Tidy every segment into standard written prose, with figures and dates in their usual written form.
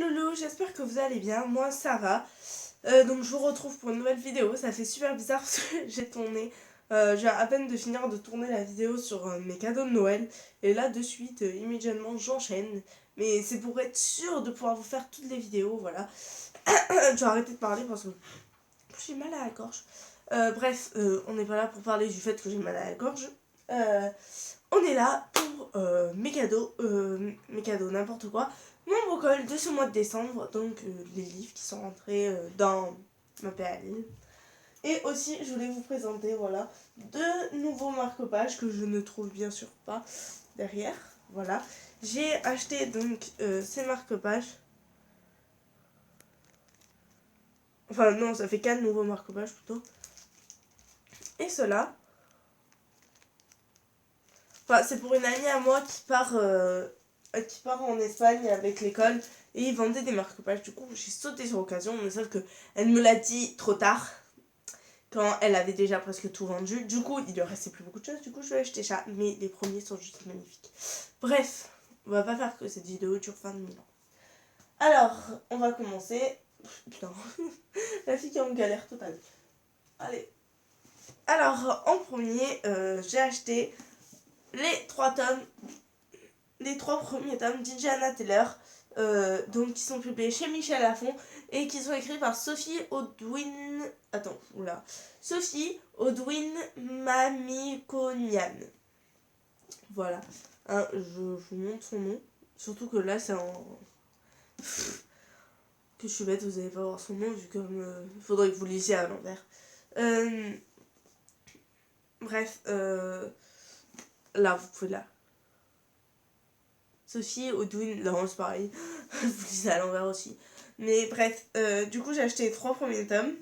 loulous, j'espère que vous allez bien, moi ça va. Donc je vous retrouve pour une nouvelle vidéo, ça fait super bizarre parce que j'ai à peine de finir de tourner la vidéo sur mes cadeaux de Noël. Et là de suite, immédiatement j'enchaîne. Mais c'est pour être sûr de pouvoir vous faire toutes les vidéos, voilà. Je vais arrêter de parler parce que j'ai mal à la gorge. Bref, on n'est pas là pour parler du fait que j'ai mal à la gorge. On est là pour mes cadeaux, n'importe quoi. Mon brocol de ce mois de décembre, donc les livres qui sont rentrés dans ma PAL. Et aussi, je voulais vous présenter, voilà, deux nouveaux marque-pages que je ne trouve bien sûr pas derrière. Voilà. J'ai acheté donc ces marque-pages. Enfin, non, ça fait 4 nouveaux marque-pages plutôt. Et cela. Enfin, c'est pour une amie à moi qui part en Espagne avec l'école et ils vendaient des marque-pages. Du coup, j'ai sauté sur l'occasion, mais sauf que elle me l'a dit trop tard quand elle avait déjà presque tout vendu. Du coup, il lui restait plus beaucoup de choses. Du coup, je vais acheter ça. Mais les premiers sont juste magnifiques. Bref, on va pas faire que cette vidéo dure 20 000 ans. Alors, on va commencer. Putain, la fille qui est en galère totale. Allez. Alors, en premier, j'ai acheté les trois premiers tomes d'Indiana Taylor, donc qui sont publiés chez Michel Lafon et qui sont écrits par Sophie Audouin. Sophie Audouin Mamikonian. Voilà. Hein, je vous montre son nom. Surtout que là, c'est en. Que je suis bête, vous n'allez pas voir son nom, vu comme. Faudrait que vous lisiez à l'envers. Bref, là, vous pouvez là. Sophie Audouin, non, c'est pareil. Vous lisez à l'envers aussi. Mais bref, du coup, j'ai acheté les 3 premiers tomes.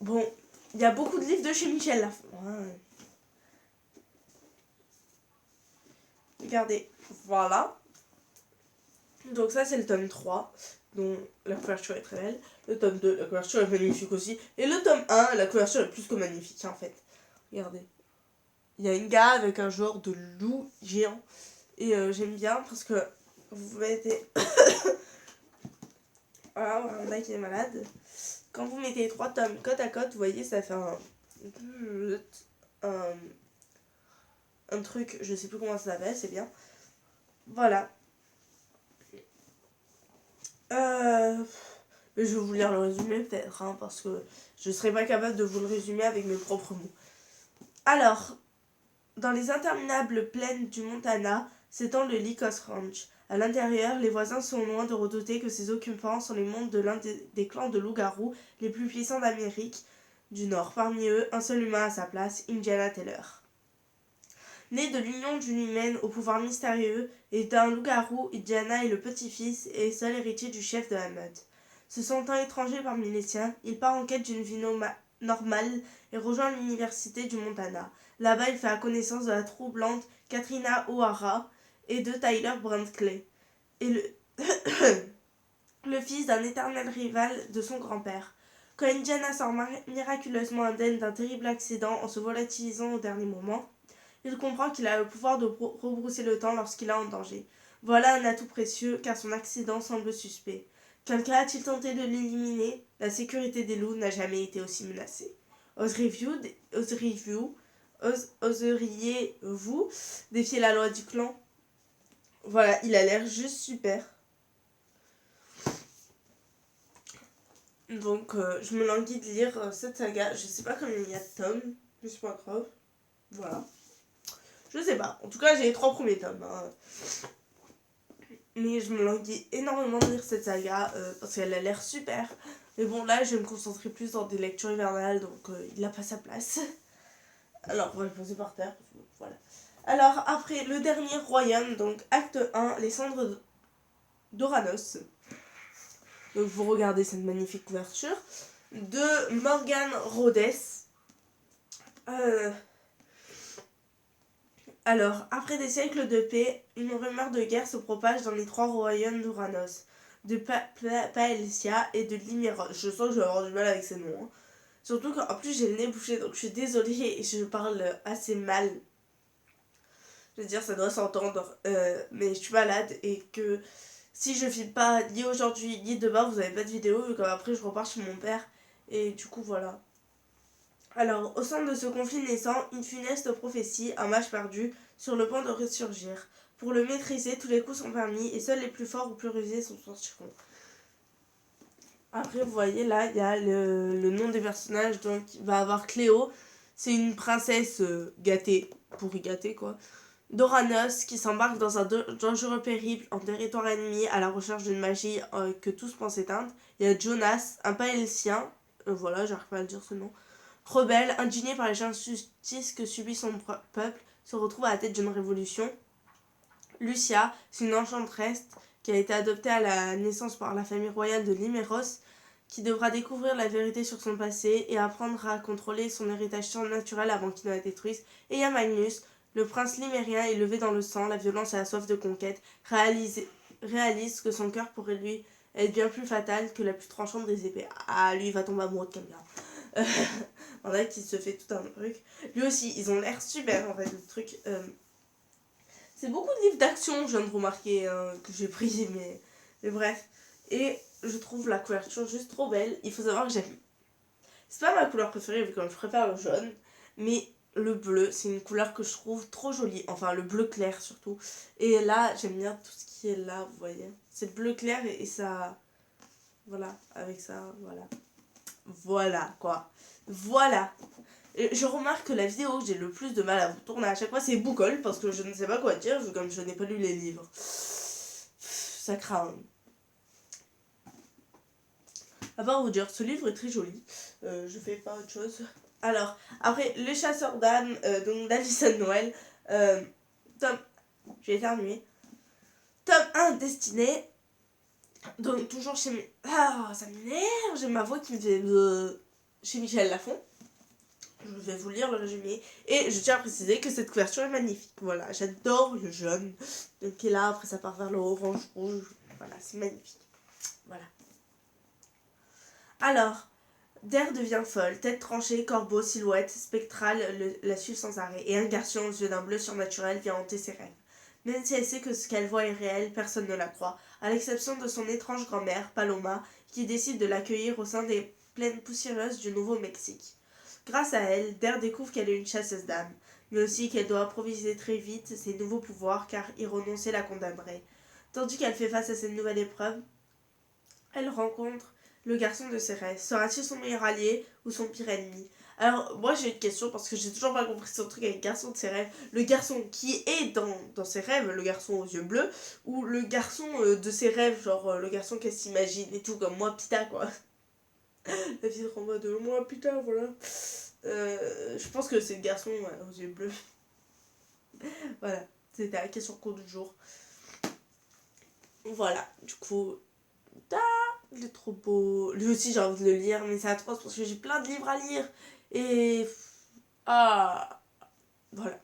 Bon, il y a beaucoup de livres de chez Michel Lafon. Hein. Regardez, voilà. Donc ça, c'est le tome 3, dont la couverture est très belle. Le tome 2, la couverture est magnifique aussi. Et le tome 1, la couverture est plus que magnifique, en fait. Regardez. Il y a une gars avec un genre de loup géant. Et j'aime bien parce que vous mettez... Voilà, un mec qui est malade. Quand vous mettez les 3 tomes côte à côte, vous voyez, ça fait un truc, je sais plus comment ça s'appelle, c'est bien. Voilà. Mais je vais vous lire le résumé peut-être, hein, parce que je serais pas capable de vous le résumer avec mes propres mots. Alors, dans les interminables plaines du Montana s'étend le Lycos Ranch. À l'intérieur, les voisins sont loin de redouter que ses occupants sont les membres de l'un des clans de loups-garous les plus puissants d'Amérique du Nord. Parmi eux, un seul humain à sa place, Indiana Taylor. Né de l'union d'une humaine au pouvoir mystérieux et d'un loup-garou, Indiana est le petit-fils et seul héritier du chef de la meute. Se sentant étranger parmi les siens, il part en quête d'une vie normale et rejoint l'université du Montana. Là-bas, il fait la connaissance de la troublante Katrina O'Hara et de Tyler Brantley, et le fils d'un éternel rival de son grand-père. Quand Indiana sort miraculeusement indemne d'un terrible accident en se volatilisant au dernier moment, il comprend qu'il a le pouvoir de rebrousser le temps lorsqu'il est en danger. Voilà un atout précieux car son accident semble suspect. Quelqu'un a-t-il tenté de l'éliminer? La sécurité des loups n'a jamais été aussi menacée. Oseriez-vous défier la loi du clan? Voilà, il a l'air juste super. Donc, je me languis de lire cette saga. Je sais pas combien il y a de tomes, mais c'est pas grave. Voilà. Je sais pas. En tout cas, j'ai les 3 premiers tomes. Hein. Mais je me languis énormément de lire cette saga parce qu'elle a l'air super. Mais bon, là, je vais me concentrer plus dans des lectures hivernales, donc il n'a pas sa place. Alors, on va le poser par terre. Voilà. Alors, après, le dernier royaume, donc acte 1, les cendres d'Oranos. Donc, vous regardez cette magnifique couverture. De Morgan Rhodes. Alors, après des siècles de paix, une rumeur de guerre se propage dans les 3 royaumes d'Ouranos, de Paelcia et de Liméros. Je sens que je vais avoir du mal avec ces noms. Hein. Surtout qu'en plus j'ai le nez bouché, donc je suis désolée et je parle assez mal. Je veux dire, ça doit s'entendre, mais je suis malade et que si je filme pas ni aujourd'hui ni demain, vous avez pas de vidéo, vu qu'après je repars chez mon père. Et du coup, voilà. Alors, au centre de ce conflit naissant, une funeste prophétie, un mage perdu, sur le point de ressurgir. Pour le maîtriser, tous les coups sont permis et seuls les plus forts ou plus rusés s'en sortiront. Après, vous voyez, là, il y a le nom des personnages. Donc, il va avoir Cléo. C'est une princesse gâtée, pourri gâtée, quoi. Doranos, qui s'embarque dans un dangereux périple en territoire ennemi à la recherche d'une magie que tous pensent éteindre. Il y a Jonas, un paëlsien. Voilà, j'arrive pas à le dire ce nom. Rebelle, indigné par les injustices que subit son peuple, se retrouve à la tête d'une révolution. Lucia, c'est une enchanteresse qui a été adoptée à la naissance par la famille royale de Liméros, qui devra découvrir la vérité sur son passé et apprendre à contrôler son héritage surnaturel avant qu'il ne la détruise. Et il y a Magnus, le prince limérien élevé dans le sang, la violence et la soif de conquête, réalise que son cœur pourrait lui être bien plus fatal que la plus tranchante des épées. Ah, lui, il va tomber amoureux de quelqu'un. En a qui se fait tout un truc. Lui aussi, ils ont l'air super en fait, le truc. C'est beaucoup de livres d'action, je viens de remarquer, que j'ai pris, mais bref. Et je trouve la couverture juste trop belle. Il faut savoir que j'aime. C'est pas ma couleur préférée, vu que je préfère le jaune, mais le bleu, c'est une couleur que je trouve trop jolie. Enfin, le bleu clair surtout. Et là, j'aime bien tout ce qui est là, vous voyez. C'est le bleu clair et ça. Voilà, avec ça, voilà. Voilà, quoi. Voilà. Et je remarque que la vidéo que j'ai le plus de mal à vous tourner à chaque fois, c'est Boucole, parce que je ne sais pas quoi dire, comme je n'ai pas lu les livres. Ça craint. À part vous dire, ce livre est très joli. Je fais pas autre chose. Alors, après, Les Chasseurs d'âmes, donc d'Alison Noël. Tome. Je vais éternuer. Tome 1, Destinée. Donc, toujours chez. Ah, ça m'énerve. J'ai ma voix qui me fait. Chez Michel Lafon. Je vais vous lire le résumé. Et je tiens à préciser que cette couverture est magnifique. Voilà, j'adore le jaune. Donc, est là, après ça part vers le orange, rouge. Voilà, c'est magnifique. Voilà. Alors, Der devient folle, tête tranchée, corbeau, silhouette, spectrale, la suit sans arrêt. Et un garçon aux yeux d'un bleu surnaturel vient hanter ses rêves. Même si elle sait que ce qu'elle voit est réel, personne ne la croit, à l'exception de son étrange grand-mère, Paloma, qui décide de l'accueillir au sein des plaines poussiéreuses du Nouveau-Mexique. Grâce à elle, Der découvre qu'elle est une chasseuse d'âmes, mais aussi qu'elle doit improviser très vite ses nouveaux pouvoirs car y renoncer la condamnerait. Tandis qu'elle fait face à cette nouvelle épreuve, elle rencontre le garçon de ses rêves. Sera-t-il son meilleur allié ou son pire ennemi? Alors, moi j'ai une question parce que j'ai toujours pas compris son truc avec le garçon de ses rêves. Le garçon qui est dans ses rêves, le garçon aux yeux bleus, ou le garçon de ses rêves, genre le garçon qu'elle s'imagine et tout, comme moi, Pita quoi. La fille en mode moi, Pita, voilà. Je pense que c'est le garçon aux yeux bleus. Voilà, c'était la question court du jour. Voilà, du coup, il est trop beau. Lui aussi, j'ai envie de le lire, mais c'est atroce parce que j'ai plein de livres à lire. Et. Ah. Voilà.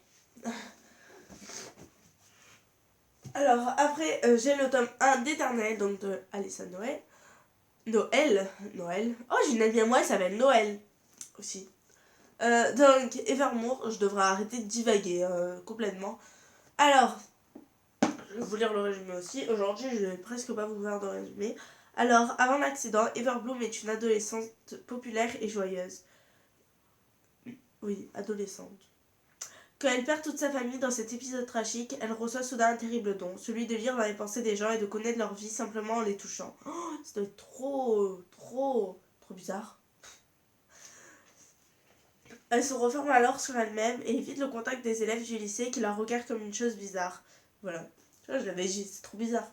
Alors, après, j'ai le tome 1 d'Éternel, donc de Alison Noël. Noël. Oh, j'ai une amie à moi, elle s'appelle Noël aussi. Donc, Evermore, je devrais arrêter de divaguer complètement. Alors, je vais vous lire le résumé aussi. Aujourd'hui, je vais presque pas vous faire de résumé. Alors, avant l'accident, Everbloom est une adolescente populaire et joyeuse. Oui, adolescente. Quand elle perd toute sa famille dans cet épisode tragique, elle reçoit soudain un terrible don, celui de lire dans les pensées des gens et de connaître leur vie simplement en les touchant. Oh, ça doit être trop bizarre. Elle se referme alors sur elle-même et évite le contact des élèves du lycée qui la regardent comme une chose bizarre. Voilà. Tu vois, je l'avais dit, c'est trop bizarre.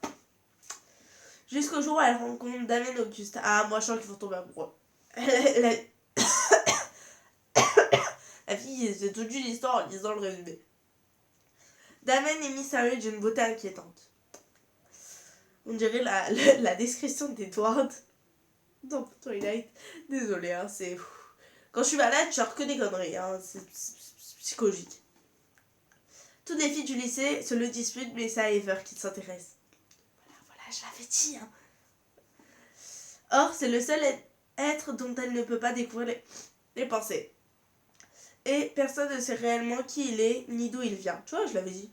Jusqu'au jour où elle rencontre Damien Auguste. Ah, moi je sens qu'ils vont tomber amoureux. La fille, c'est toute une histoire en lisant le résumé. Damien est mystérieux d'une beauté inquiétante. On dirait la description d'Edward dans Twilight. Désolée, hein, c'est. Quand je suis malade, je sors que des conneries, hein, c'est psychologique. Toutes les filles du lycée se le disputent, mais c'est à Ever qui s'intéresse. Voilà, je l'avais dit, hein. Or, c'est le seul être dont elle ne peut pas découvrir les pensées. Et personne ne sait réellement qui il est, ni d'où il vient. Tu vois, je l'avais dit.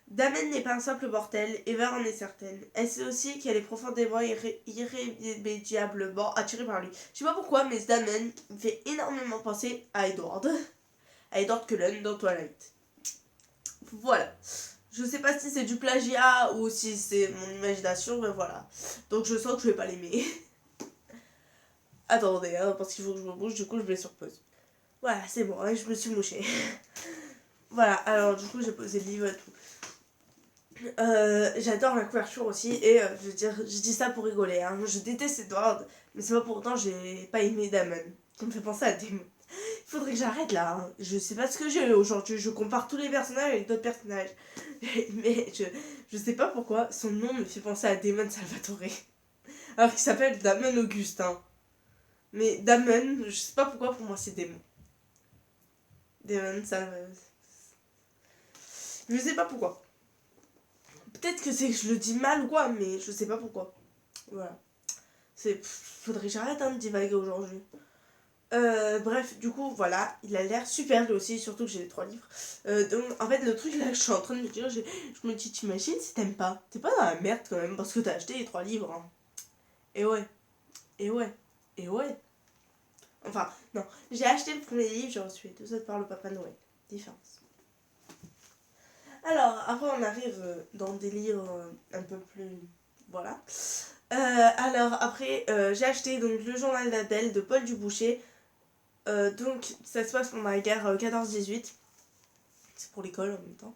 Damen n'est pas un simple mortel, Eva en est certaine. Elle sait aussi qu'elle est profondément irrémédiablement attirée par lui. Je sais pas pourquoi, mais ce Damen me fait énormément penser à Edward. À Edward Cullen dans Twilight. Voilà. Je sais pas si c'est du plagiat ou si c'est mon imagination, mais voilà. Donc je sens que je vais pas l'aimer. Attendez, hein, parce qu'il faut que je me bouge, du coup je mets sur pause. Voilà, c'est bon, hein, je me suis mouchée. Voilà, alors du coup j'ai posé le livre et tout. J'adore la couverture aussi et je veux dire, je dis ça pour rigoler, hein. Je déteste Edward, mais c'est pas pour autant j'ai pas aimé Damon. Ça me fait penser à Damon. Il faudrait que j'arrête là, hein. Je sais pas ce que j'ai aujourd'hui, je compare tous les personnages avec d'autres personnages. Mais je sais pas pourquoi, son nom me fait penser à Damon Salvatore. Alors qu'il s'appelle Damon Augustin. Mais Damon, je sais pas pourquoi, pour moi c'est Damon. Damon Salvatore. Je sais pas pourquoi. Peut-être que c'est que je le dis mal ou quoi, mais je sais pas pourquoi. Voilà. Faudrait que j'arrête de divaguer aujourd'hui. Bref, du coup, voilà, il a l'air super lui aussi, surtout que j'ai les 3 livres. Donc, en fait, le truc là que je suis en train de me dire, je me dis, t'imagines si t'aimes pas? T'es pas dans la merde quand même, parce que t'as acheté les 3 livres. Hein. Et ouais, et ouais, et ouais. Enfin, non, j'ai acheté le premier livre, j'ai reçu les 2 autres par le Papa Noël. Différence. Alors, après, on arrive dans des livres un peu plus. Voilà. Alors, après, j'ai acheté donc, Le Journal d'Adèle de Paul Duboucher. Donc, ça se passe pendant la guerre 14-18. C'est pour l'école en même temps.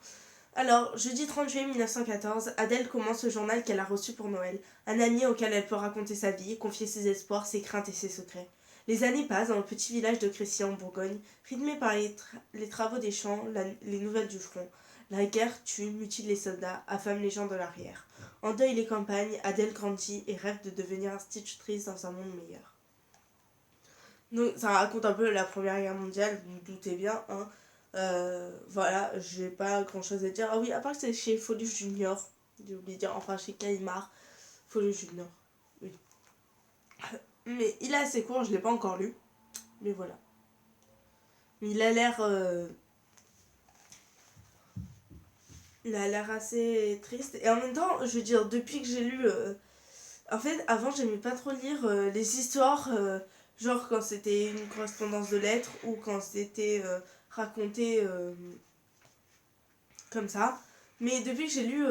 Alors, jeudi 30 juillet 1914, Adèle commence le journal qu'elle a reçu pour Noël. Un ami auquel elle peut raconter sa vie, confier ses espoirs, ses craintes et ses secrets. Les années passent dans le petit village de Crécy en Bourgogne, rythmé par les travaux des champs, les nouvelles du front. La guerre tue, mutile les soldats, affame les gens de l'arrière. En deuil les campagnes, Adèle grandit et rêve de devenir institutrice dans un monde meilleur. Donc ça raconte un peu la Première Guerre mondiale, vous vous doutez bien, hein. Voilà, j'ai pas grand chose à dire. Ah oui, à part que c'est chez Folius Junior, j'ai oublié de dire, enfin chez Caïmar, Folius Junior, oui. Mais il est assez court, je l'ai pas encore lu, mais voilà. Mais il a l'air assez triste. Et en même temps, je veux dire, depuis que j'ai lu... En fait, avant, j'aimais pas trop lire les histoires, genre quand c'était une correspondance de lettres ou quand c'était raconté comme ça. Mais depuis que j'ai lu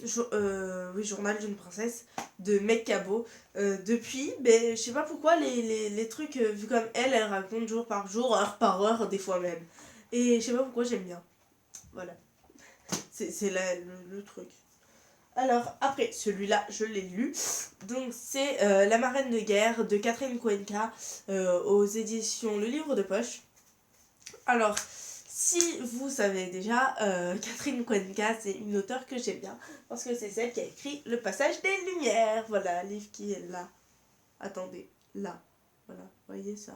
oui, Journal d'une princesse de Meg Cabot, depuis, ben, je sais pas pourquoi les trucs, vu comme elle raconte jour par jour, heure par heure, des fois même. Et je sais pas pourquoi j'aime bien. Voilà. C'est le truc. Alors, après, celui-là, je l'ai lu. Donc, c'est La marraine de guerre de Catherine Cuenca aux éditions Le Livre de Poche. Alors, si vous savez déjà, Catherine Cuenca, c'est une auteure que j'aime bien parce que c'est celle qui a écrit Le Passage des Lumières. Voilà, livre qui est là. Attendez, là. Voilà, voyez ça.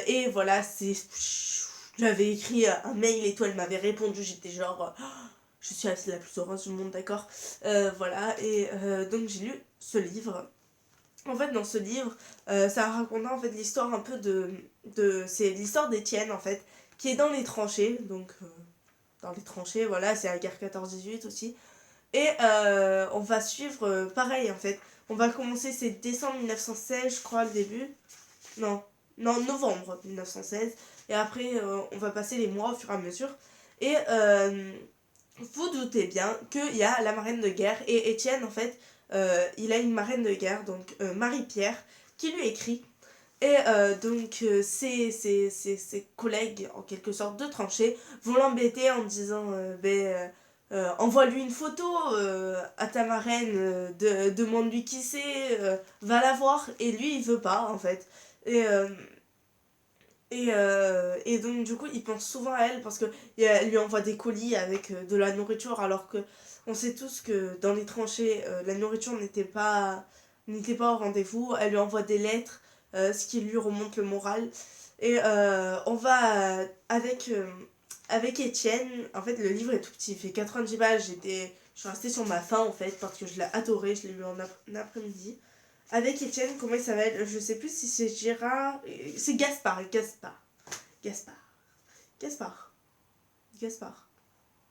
Et voilà, c'est. J'avais écrit un mail et toi, elle m'avait répondu. J'étais genre. Je suis la plus heureuse du monde, d'accord. Voilà, et donc j'ai lu ce livre. En fait, dans ce livre, ça raconte en fait l'histoire un peu c'est l'histoire d'Étienne, en fait, qui est dans les tranchées. Donc, dans les tranchées, voilà, c'est la guerre 14-18 aussi. Et on va suivre pareil, en fait. On va commencer, c'est décembre 1916, je crois, le début. Non, novembre 1916. Et après, on va passer les mois au fur et à mesure. Et vous doutez bien qu'il y a la marraine de guerre et Étienne en fait il a une marraine de guerre donc Marie-Pierre qui lui écrit et donc ses collègues en quelque sorte de tranchée vont l'embêter en disant envoie-lui une photo à ta marraine, demande-lui qui c'est, va la voir et lui il veut pas en fait et et donc du coup il pense souvent à elle parce qu'elle lui envoie des colis avec de la nourriture alors que on sait tous que dans les tranchées la nourriture n'était pas au rendez-vous. Elle lui envoie des lettres, ce qui lui remonte le moral. Et on va avec Étienne, en fait le livre est tout petit, il fait 90 pages, je suis restée sur ma faim en fait parce que je l'ai adoré, je l'ai lu en après-midi. Avec Étienne, comment il s'appelle? Je sais plus si c'est Gérard. C'est Gaspard. Gaspard.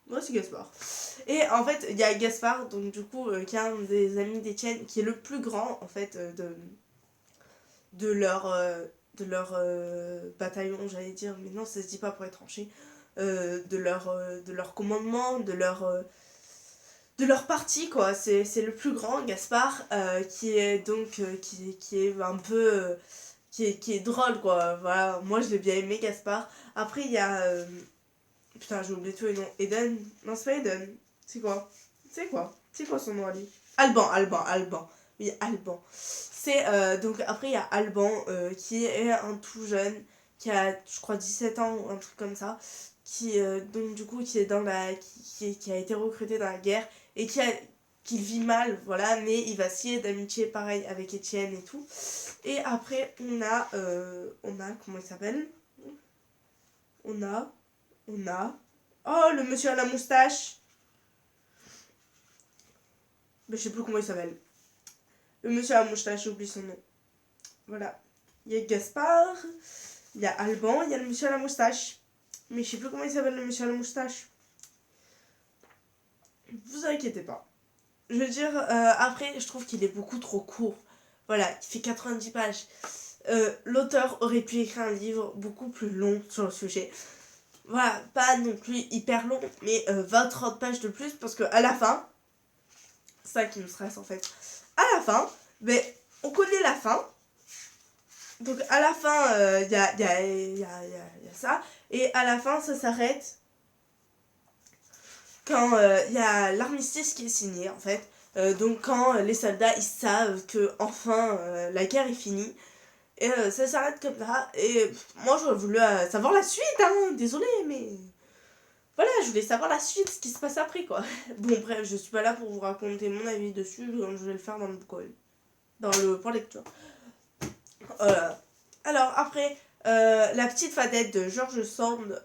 Moi, c'est Gaspard. Et en fait, il y a Gaspard, donc du coup, qui est un des amis d'Étienne, qui est le plus grand, en fait, de leur, bataillon, j'allais dire, mais non, ça se dit pas pour être tranché, de leur commandement, de leur parti, quoi. C'est le plus grand, Gaspard, qui est donc, qui est un peu, qui est drôle, quoi. Voilà, moi, je l'ai bien aimé, Gaspard. Après, il y a, putain, j'ai oublié tous les noms. Eden? Non, c'est pas Eden. C'est quoi? C'est quoi son nom à lui? Alban. Oui, Alban. C'est donc après il y a Alban qui est un tout jeune qui a je crois 17 ans ou un truc comme ça qui donc du coup qui est dans la qui a été recruté dans la guerre et qui vit mal voilà mais il va scier d'amitié pareil avec Étienne et tout. Et après on a comment il s'appelle? On a oh, le monsieur à la moustache. Mais je sais plus comment il s'appelle. Le monsieur à la moustache, j'ai oublié son nom. Voilà. Il y a Gaspard, il y a Alban, il y a le monsieur à la moustache. Mais je sais plus comment il s'appelle le monsieur à la moustache. Vous inquiétez pas. Je veux dire, après, je trouve qu'il est beaucoup trop court. Voilà, il fait 90 pages. L'auteur aurait pu écrire un livre beaucoup plus long sur le sujet. Voilà, pas non plus hyper long, mais 20-30 pages de plus, parce que à la fin, c'est ça qui me stresse en fait. À la fin, ben, on connaît la fin. Donc à la fin, il y a ça. Et à la fin, ça s'arrête quand il y a l'armistice qui est signé, en fait. Donc quand les soldats, ils savent que enfin la guerre est finie. Et ça s'arrête comme ça. Et moi, j'aurais voulu savoir la suite, hein. Désolée, mais... Voilà, je voulais savoir la suite, ce qui se passe après, quoi. Bon, bref, je suis pas là pour vous raconter mon avis dessus, comme je vais le faire dans le book dans le point lecture. Alors, après, la petite fadette de George Sand,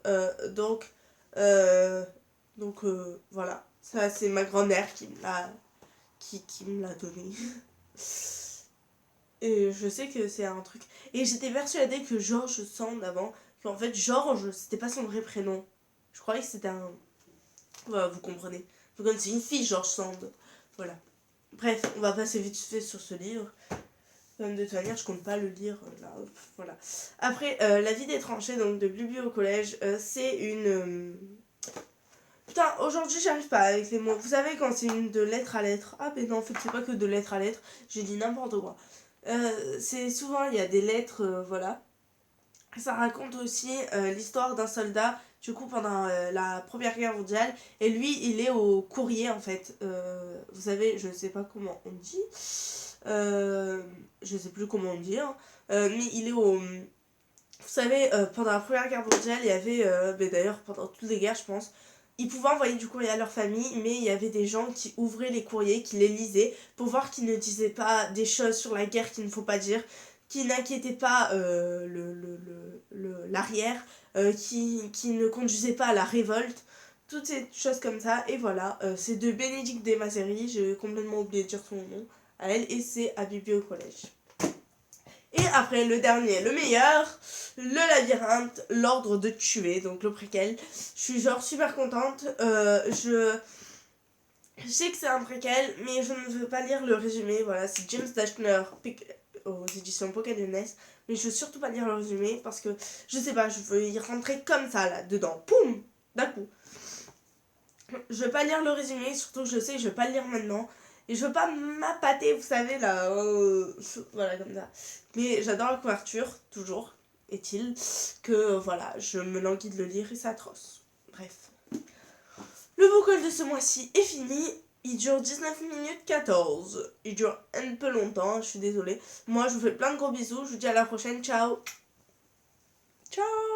voilà. Ça, c'est ma grand-mère qui me l'a donné. Et je sais que c'est un truc. Et j'étais persuadée que George Sand avant, qu'en fait, George, c'était pas son vrai prénom. Je croyais que c'était un. Voilà, vous comprenez. Donc, c'est une fille, George Sand. Voilà. Bref, on va passer vite fait sur ce livre. De toute manière, je compte pas le lire là. Voilà. Après, La vie des tranchées, donc de Glubu au collège, c'est une. Putain, aujourd'hui j'arrive pas avec les mots. Vous savez quand c'est une de lettre à lettre. Ah, mais non, en fait, c'est pas que de lettre à lettre. J'ai dit n'importe quoi. C'est souvent, il y a des lettres, voilà. Ça raconte aussi l'histoire d'un soldat, du coup, pendant la Première Guerre mondiale. Et lui, il est au courrier, en fait. Vous savez, je sais pas comment on dit. Je sais plus comment dire. Mais il est au... Vous savez, pendant la Première Guerre mondiale, il y avait... mais d'ailleurs, pendant toutes les guerres, je pense... Ils pouvaient envoyer du courrier à leur famille, mais il y avait des gens qui ouvraient les courriers, qui les lisaient, pour voir qu'ils ne disaient pas des choses sur la guerre qu'il ne faut pas dire, qui n'inquiétaient pas l'arrière, qui ne conduisaient pas à la révolte, toutes ces choses comme ça. Et voilà, c'est de Bénédicte Desmazeries, j'ai complètement oublié de dire son nom à elle, et c'est à Bibi au collège. Et après, le dernier, le meilleur, le labyrinthe, l'ordre de tuer, donc le préquel. Je suis genre super contente. Je sais que c'est un préquel, mais je ne veux pas lire le résumé. Voilà, c'est James Dashner aux éditions Pocket Jeunesse. Mais je veux surtout pas lire le résumé parce que, je sais pas, je veux y rentrer comme ça, là, dedans. Poum, d'un coup. Je veux pas lire le résumé, surtout que je sais que je vais pas le lire maintenant. Et je veux pas m'appâter, vous savez, là. Voilà, comme ça. Mais j'adore la couverture, toujours, est-il, que voilà, je me languis de le lire et c'est atroce. Bref. Le book haul de ce mois-ci est fini. Il dure 19 minutes 14. Il dure un peu longtemps, je suis désolée. Moi, je vous fais plein de gros bisous. Je vous dis à la prochaine. Ciao. Ciao.